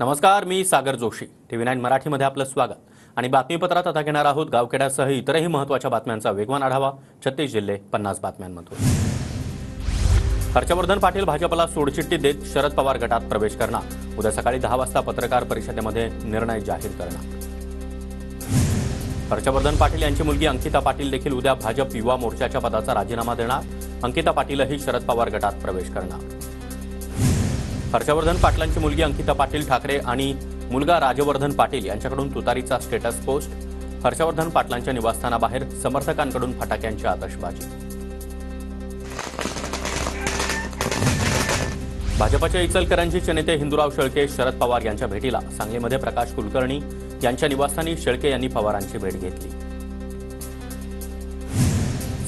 नमस्कार, मी सागर जोशी. TV9 मराठीमध्ये आपलं स्वागत. आणि बातमीपत्रात आता घेणार आहोत गावखेड्यासह इतरही महत्त्वाच्या बातम्यांचा वेगवान आढावा. 36 जिल्हे 50 बातम्यांमधून. हर्षवर्धन पाटील भाजपला सोडचिठ्ठी देत शरद पवार गटात प्रवेश करणार. उद्या सकाळी 10 वाजता पत्रकार परिषदेमध्ये निर्णय जाहीर करणार. हर्षवर्धन पाटील यांची मुलगी अंकिता पाटील देखील उद्या भाजप युवा मोर्चाच्या पदाचा राजीनामा देणार. अंकिता पाटीलही शरद पवार गटात प्रवेश करणार. हर्षवर्धन पाटलांची मुलगी अंकिता पाटील ठाकरे आणि मुलगा राजवर्धन पाटील यांच्याकडून तुतारीचा स्टेटस पोस्ट. हर्षवर्धन पाटलांच्या निवासस्थानाबाहेर समर्थकांकडून फटाक्यांची आतषबाजी. भाजपच्या इचलकरंजीचे नेते हिंदुराव शेळके शरद पवार यांच्या भेटीला. सांगलीमध्ये प्रकाश कुलकर्णी यांच्या निवासस्थानी शेळके यांनी पवारांची भेट घेतली.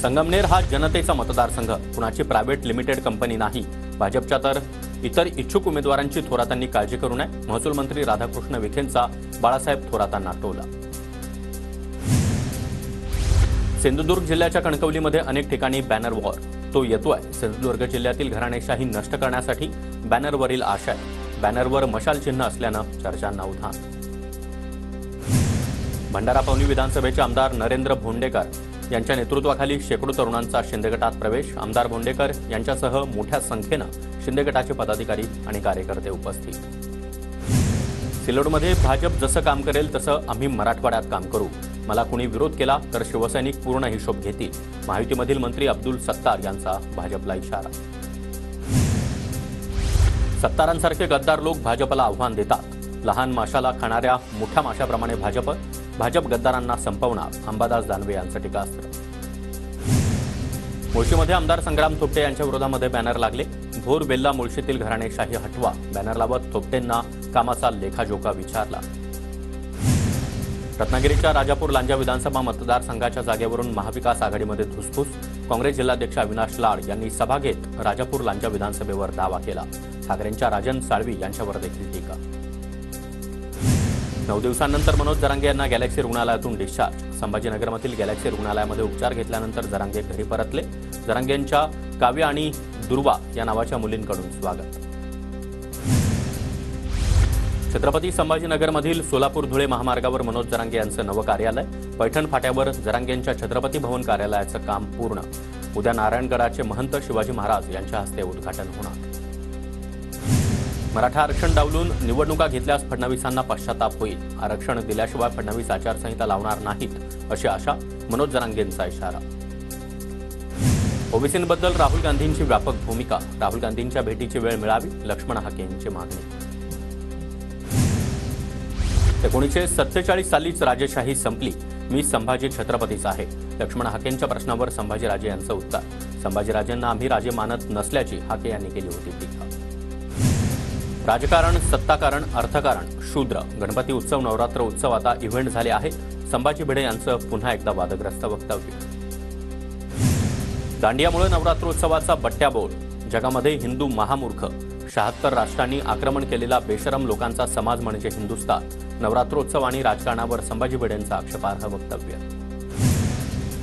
संगमनेर हा जनतेचा मतदारसंघ, कुणाची प्रायव्हेट लिमिटेड कंपनी नाही. भाजपच्या तर इतर इच्छुक उमेदवारांची थोरातांनी काळजी करू नये. महसूल मंत्री राधाकृष्ण विखेंचा बाळासाहेब थोरातांना टोला. सिंधुदुर्ग जिल्ह्याच्या कणकवलीमध्ये अनेक ठिकाणी बॅनर वॉर. तो येतोय. सिंधुदुर्ग जिल्ह्यातील घराणेशाही नष्ट करण्यासाठी बॅनरवरील आशय. बॅनरवर मशाल चिन्ह असल्यानं चर्चांना उधाण. भंडारा पवनी विधानसभेचे आमदार नरेंद्र भोंडेकर यांच्या नेतृत्वाखाली शेकडो तरुणांचा शिंदे गटात प्रवेश. आमदार भोंडेकर यांच्यासह मोठ्या संख्येनं शिंदे गटाचे पदाधिकारी आणि कार्यकर्ते उपस्थित. सिल्लोडमध्ये भाजप जसं काम करेल तसं आम्ही मराठवाड्यात काम करू. मला कुणी विरोध केला तर शिवसैनिक पूर्ण हिशोब घेतील. महायुतीमधील मंत्री अब्दुल सत्तार यांचा भाजपला इशारा. सत्तारांसारखे गद्दार लोक भाजपला आव्हान देतात. लहान माशाला खाणाऱ्या मोठ्या माशाप्रमाणे भाजप गद्दारांना संपवणार. अंबादास दानवे यांचं टीकास्त्र. मुळशीमध्ये आमदार संग्राम थोपटे यांच्या विरोधामध्ये बॅनर लागले. भोर बेल्ला मुळशीतील घराणेशाही हटवा. बॅनर लावत थोपटेंना कामाचा लेखाजोखा विचारला. रत्नागिरीच्या राजापूर लांजा विधानसभा मतदारसंघाच्या जागेवरून महाविकास आघाडीमध्ये धुसफूस. काँग्रेस जिल्हाध्यक्ष अविनाश लाड यांनी सभा घेत राजापूर लांजा विधानसभेवर दावा केला. ठाकरेंच्या राजन साळवी यांच्यावर देखील टीका. 9 दिवसांनंतर मनोज जरांगे यांना गॅलेक्सी रुग्णालयातून डिस्चार्ज. संभाजीनगरमधील गॅलेक्सी रुग्णालयामध्ये उपचार घेतल्यानंतर जरांगे घरी परतले. जरांगेंच्या काव्य आणि दुर्वा या नावाच्या मुलींकडून स्वागत. छत्रपती संभाजीनगरमधील सोलापूर-धुळे महामार्गावर मनोज जरांगे यांचं नवं कार्यालय. पैठण फाट्यावर जरांगेंच्या छत्रपती भवन कार्यालयाचं काम पूर्ण. उद्या नारायणगडाचे महंत शिवाजी महाराज यांच्या हस्ते उद्घाटन होणार. मराठा आरक्षण डावलून निवडणुका घेतल्यास फडणवीसांना पश्चाताप होईल. आरक्षण दिल्याशिवाय फडणवीस आचारसंहिता लावणार नाहीत अशी आशा. मनोज जरांगेंचा इशारा. ओबीसींबद्दल राहुल गांधींची व्यापक भूमिका. राहुल गांधींच्या भेटीची वेळ मिळावी. लक्ष्मण हाकेंची मागणी. 1947 सालीच राजेशाही संपली. मी संभाजी छत्रपतीच आहे. लक्ष्मण हाकेंच्या प्रश्नावर संभाजीराजे यांचं उत्तर. संभाजीराजेंना आम्ही राजे मानत नसल्याची हाके यांनी केली होती टीका. राजकारण, सत्ताकारण, अर्थकारण, शूद्र. गणपती उत्सव, नवरात्र उत्सव आता इव्हेंट झाले आहेत. संभाजी भिडे यांचं पुन्हा एकदा वादग्रस्त वक्तव्य. दांडियामुळे नवरात्रोत्सवाचा बट्ट्याबोळ. जगामध्ये हिंदू महामूर्ख. 76 राष्ट्रांनी आक्रमण केलेला बेशरम लोकांचा समाज म्हणजे हिंदुस्थान. नवरात्रोत्सव आणि राजकारणावर संभाजी भिडेंचं आक्षेपार्ह वक्तव्य.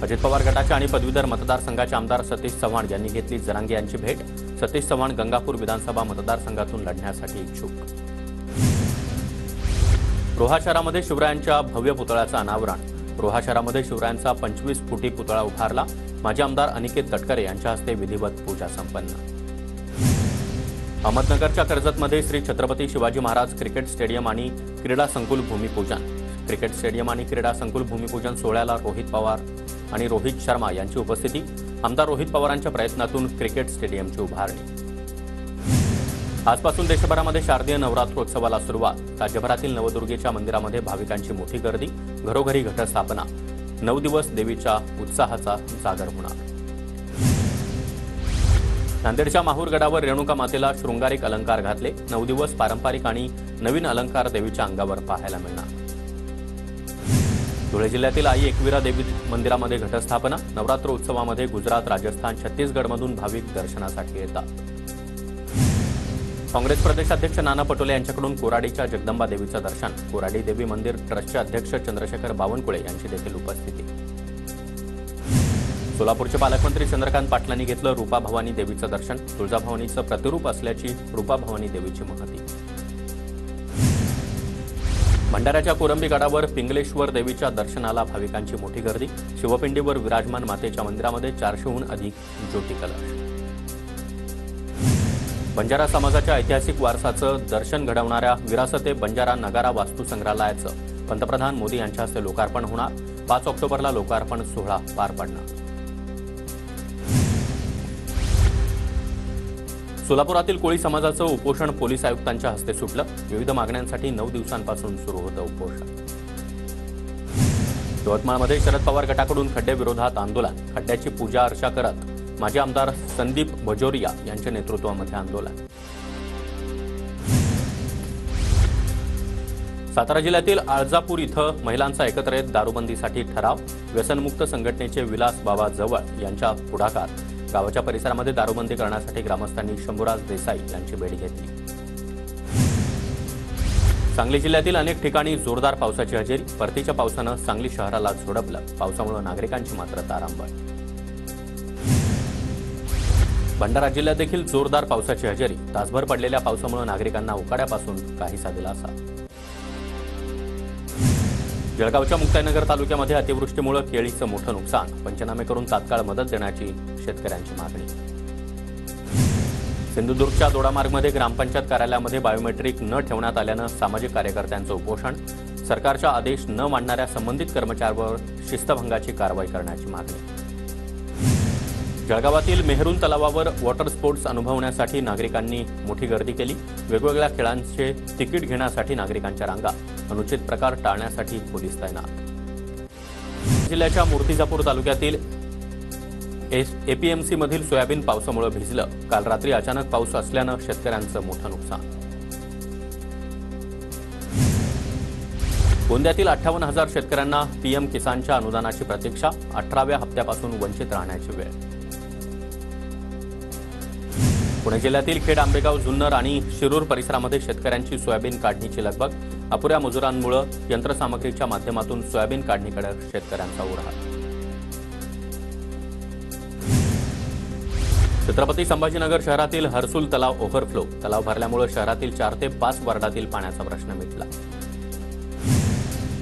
अजित पवार गटाच्या आणि पदवीधर मतदारसंघाचे आमदार सतीश चव्हाण यांनी घेतली जरांगे यांची भेट. सतीश चव्हाण गंगापूर विधानसभा मतदारसंघातून लढण्यासाठी इच्छुक. रोहा शहरामध्ये शिवरायांच्या भव्य पुतळ्याचं अनावरण. रोहा शहरामध्ये शिवरायांचा 25 फुटी पुतळा उभारला. माजी आमदार अनिकेत तटकरे यांच्या हस्ते विधिवत पूजा संपन्न. अहमदनगरच्या कर्जतमध्ये श्री छत्रपती शिवाजी महाराज क्रिकेट स्टेडियम आणि क्रीडा संकुल भूमिपूजन. क्रिकेट स्टेडियम आणि क्रीडा संकुल भूमिपूजन सोहळ्याला रोहित पवार आणि रोहित शर्मा यांची उपस्थिती. आमदार रोहित पवारांच्या प्रयत्नातून क्रिकेट स्टेडियमची उभारणी. आजपासून देशभरामध्ये शारदीय नवरात्रोत्सवाला सुरुवात. राज्यभरातील नवदुर्गेच्या मंदिरामध्ये भाविकांची मोठी गर्दी. घरोघरी घटस्थापना. 9 दिवस देवीच्या उत्साहाचा जागर होणार. नांदेडच्या माहूर गडावर रेणुका मातेला शृंगारिक अलंकार घातले. 9 दिवस पारंपरिक आणि नवीन अलंकार देवीच्या अंगावर पाहायला मिळणार. धुळे जिल्ह्यातील आई एकविरा देवी मंदिरामध्ये घटस्थापना. नवरात्र उत्सवामध्ये गुजरात, राजस्थान, छत्तीसगडमधून भाविक दर्शनासाठी येतात. काँग्रेस प्रदेशाध्यक्ष नाना पटोले यांच्याकडून कोराडीच्या जगदंबा देवीचं दर्शन. कोराडी देवी मंदिर ट्रस्टचे अध्यक्ष चंद्रशेखर बावनकुळे यांची देखील उपस्थिती. सोलापूरचे पालकमंत्री चंद्रकांत पाटलांनी घेतलं रूपा भवानी देवीचं दर्शन. तुळजाभवानीचं प्रतिरूप असल्याची रूपा भवानी देवीची महती. भंडाऱ्याच्या कोरंबी गडावर पिंगलेश्वर देवीच्या दर्शनाला भाविकांची मोठी गर्दी। शिवपिंडीवर विराजमान मातेच्या मंदिरामध्ये 400हून अधिक ज्योती कलश। बंजारा समाजाच्या ऐतिहासिक वारसाचं दर्शन घडवणाऱ्या विरासते बंजारा नगारा वास्तू संग्रहालयाचं पंतप्रधान मोदी यांच्या हस्ते लोकार्पण होणार। 5 ऑक्टोबरला लोकार्पण सोहळा पार पडणार। सोलापुरातील कोळी समाजाचं उपोषण पोलीस आयुक्तांच्या हस्ते सुटलं। विविध मागण्यांसाठी 9 दिवसांपासून सुरू होतं उपोषण। यवतमाळमध्ये शरद पवार गटाकडून खड्ड्याविरोधात आंदोलन। खड्ड्याची पूजा अर्चा करत माजी आमदार संदीप भजोरिया यांच्या नेतृत्वामध्ये आंदोलन। सातारा जिल्ह्यातील आळजापूर इथं महिलांचा एकत्र येत दारूबंदीसाठी ठराव। व्यसनमुक्त संघटनेचे विलास बाबा जवळ यांच्या पुढाकार गावाच्या परिसरामध्ये दारूबंदी करण्यासाठी ग्रामस्थांनी शंभूराज देसाई यांची भेट घेतली। सांगली जिल्ह्यातील अनेक ठिकाणी जोरदार पावसाची हजेरी। परतीच्या पावसानं सांगली शहराला झोडपलं। पावसामुळे नागरिकांची मात्र तारांबळ। भंडारा जिल्ह्यात देखील जोरदार पावसाची हजेरी। तासभर पडलेल्या पावसामुळे नागरिकांना उकाड्यापासून काहीसा दिलासा। जळगावच्या मुक्ताईनगर तालुक्यामध्ये अतिवृष्टीमुळे केळीचं मोठं नुकसान। पंचनामे करून तात्काळ मदत देण्याची शेतकऱ्यांची मागणी। सिंधुदुर्गच्या दोडामार्गमध्ये ग्रामपंचायत कार्यालयामध्ये बायोमेट्रिक न ठेवण्यात आल्यानं सामाजिक कार्यकर्त्यांचं उपोषण। सरकारचा आदेश न मानणाऱ्या संबंधित कर्मचाऱ्यांवर शिस्तभंगाची कारवाई करण्याची मागणी। जळगावातील मेहरून तलावावर वॉटर स्पोर्ट्स अनुभवण्यासाठी नागरिकांनी मोठी गर्दी केली। वेगवेगळ्या खेळांचे तिकीट घेण्यासाठी नागरिकांच्या रांगा। अनुचित प्रकार टाळण्यासाठी पोलीस तैनात। जिल्ह्याच्या मूर्तिजापूर तालुक्यातील एपीएमसी मधील सोयाबीन पावसामुळे भिजलं। काल रात्री अचानक पाऊस असल्यानं शेतकऱ्यांचं मोठं नुकसान। गोंदियातील 58,000 शेतकऱ्यांना पीएम किसानच्या अनुदानाची प्रतीक्षा। 18व्या हप्त्यापासून वंचित राहण्याची वेळ। पुणे जिल्ह्यातील खेड, आंबेगाव, जुन्नर आणि शिरूर परिसरामध्ये शेतकऱ्यांची सोयाबीन काढणीची लगबग। अपुऱ्या मजुरांमुळे यंत्रसामग्रीच्या माध्यमातून सोयाबीन काढणीकडे शेतकऱ्यांचा ओढा। छत्रपती संभाजीनगर शहरातील हर्सुल तलाव ओव्हरफ्लो। तलाव भरल्यामुळे शहरातील 4 ते 5 वार्डातील पाण्याचा प्रश्न मिटला।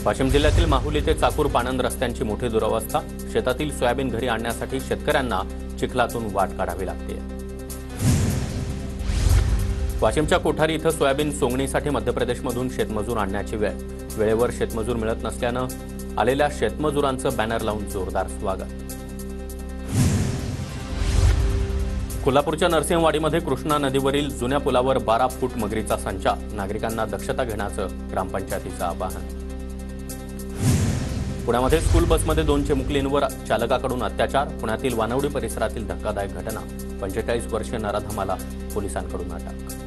वाशिम जिल्ह्यातील माहुली ते चाकूर पाणंद रस्त्यांची मोठी दुरवस्था। शेतातील सोयाबीन घरी आणण्यासाठी शेतकऱ्यांना चिखलातून वाट काढावी लागते। वाशिमच्या कोठारी इथं सोयाबीन सोंगणीसाठी मध्य प्रदेशमधून शेतमजूर आणण्याची वेळ। वेळेवर शेतमजूर मिळत नसल्यानं आलेल्या शेतमजुरांचं बॅनर लावून जोरदार स्वागत। कोल्हापूरच्या नरसिंहवाडीमध्ये कृष्णा नदीवरील जुन्या पुलावर 12 फूट मगरीचा संचार। नागरिकांना दक्षता घेण्याचं ग्रामपंचायतीचं आवाहन। पुण्यामध्ये स्कूल बसमध्ये 2 चिमुकलींवर चालकाकडून अत्याचार। पुण्यातील वानवडी परिसरातील धक्कादायक घटना। 45 वर्षीय नराधमाला पोलिसांकडून अटक।